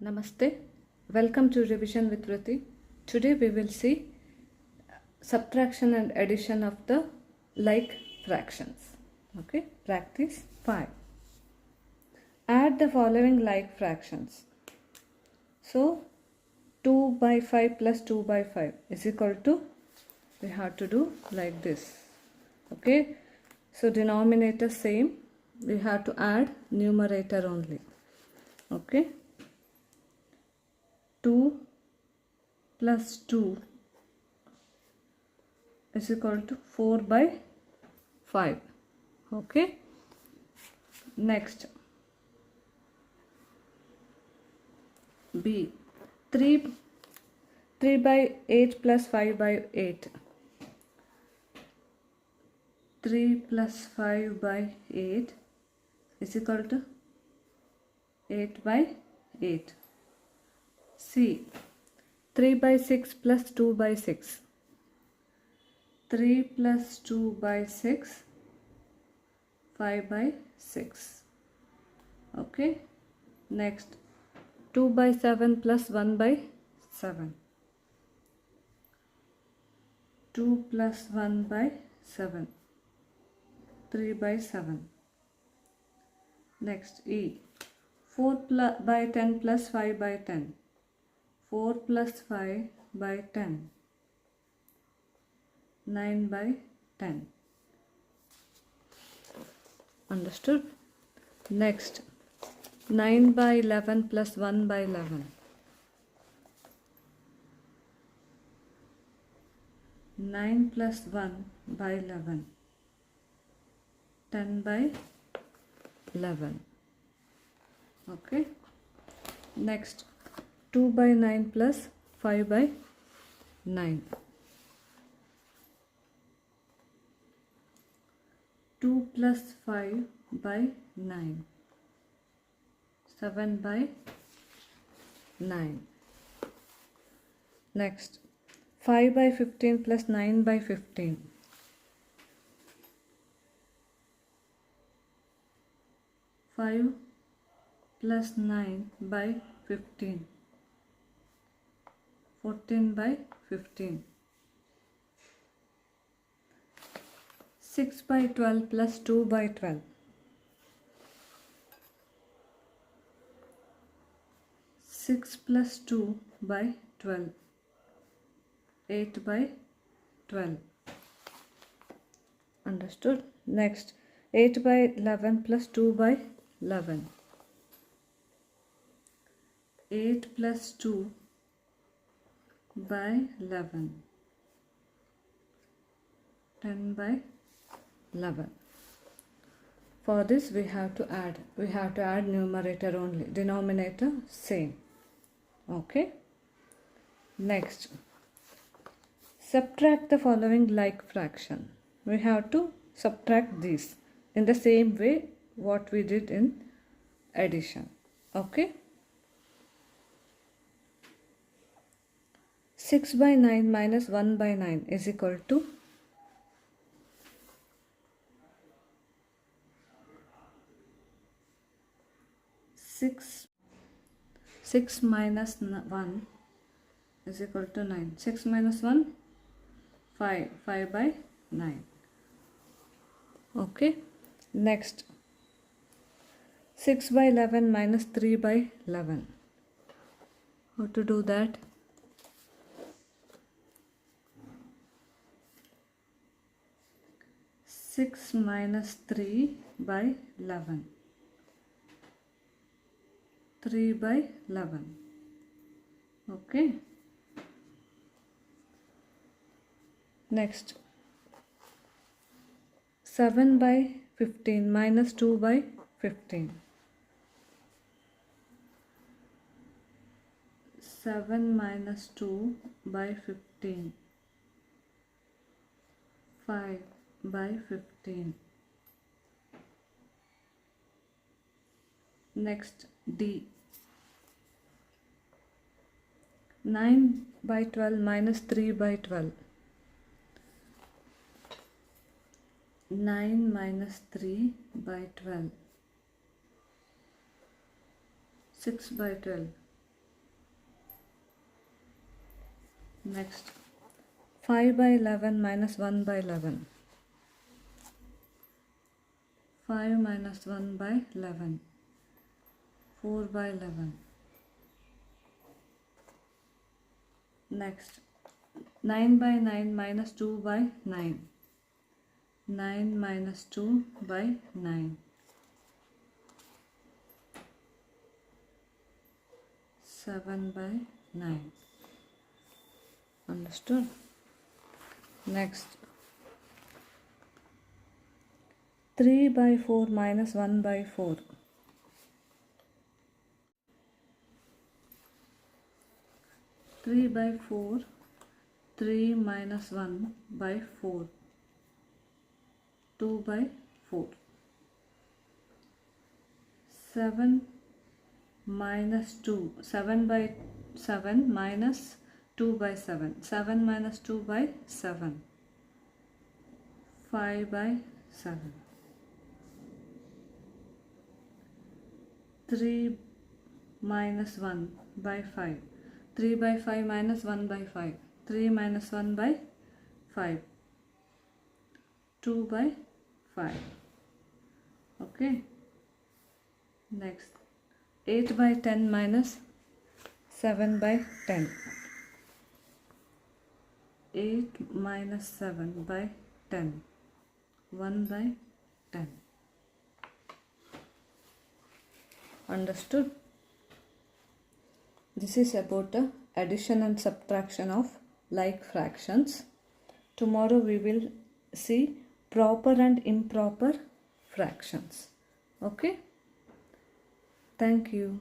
Namaste. Welcome to Revision with Vrithi. Today we will see subtraction and addition of the like fractions. Okay, practice 5. Add the following like fractions. So 2 by 5 plus 2 by 5 is equal to, we have to do like this. Okay, so denominator same, we have to add numerator only. Okay, 2 plus 2 is equal to 4 by 5. Okay, next B, 3 by 8 plus 5 by 8. 3 plus 5 by 8 is equal to 8 by 8. C, 3 by 6 plus 2 by 6. 3 plus 2 by 6, 5 by 6. Okay, next 2 by 7 plus 1 by 7. 2 plus 1 by 7. 3 by 7. Next E, 4 by 10 plus 5 by 10. 4 plus 5 by 10. 9 by 10. Understood? Next, 9 by 11 plus 1 by 11. 9 plus 1 by 11. 10 by 11. Okay. Next, 2 by 9 plus 5 by 9. 2 plus 5 by 9. 7 by 9. Next, 5 by 15 plus 9 by 15. 5 plus 9 by 15. 14 by 15. 6 by 12 plus 2 by 12. 6 plus 2 by 12. 8 by 12. Understood? Next, 8 by 11 plus 2 by 11. 8 plus 2 by 11. 10 by 11. For this we have to add numerator only, denominator same. Okay, next, subtract the following like fraction. We have to subtract these in the same way what we did in addition. Okay, 6 by 9 minus 1 by 9 is equal to 6 minus 1 is equal to 9. 6 minus 1, 5. 5 by 9. Okay. Next, 6 by 11 minus 3 by 11. How to do that? Six minus 3 by 11. 3 by 11. Okay. Next, 7 by 15 minus 2 by 15. 7 minus 2 by 15. 5 by 15. Next, D, 9 by 12 minus 3 by 12. 9 minus 3 by 12. 6 by 12. Next, 5 by 11 minus 1 by 11. 5 minus 1 by 11. 4 by 11. Next, 9 by 9 minus 2 by 9. 9 minus 2 by 9. 7 by 9. Understood? Next, 3 by 4 minus 1 by 4. 3 by 4, 3 minus 1 by 4, 2 by 4. 7 minus 2, 7 by 7 minus 2 by 7, 7 minus 2 by 7, 5 by 7. 3 minus 1 by 5, 3 by 5 minus 1 by 5, 3 minus 1 by 5, 2 by 5. Okay. Next, 8 by 10 minus 7 by 10. 8 minus 7 by 10, 1 by 10. Understood? This is about the addition and subtraction of like fractions. Tomorrow we will see proper and improper fractions. Okay? Thank you.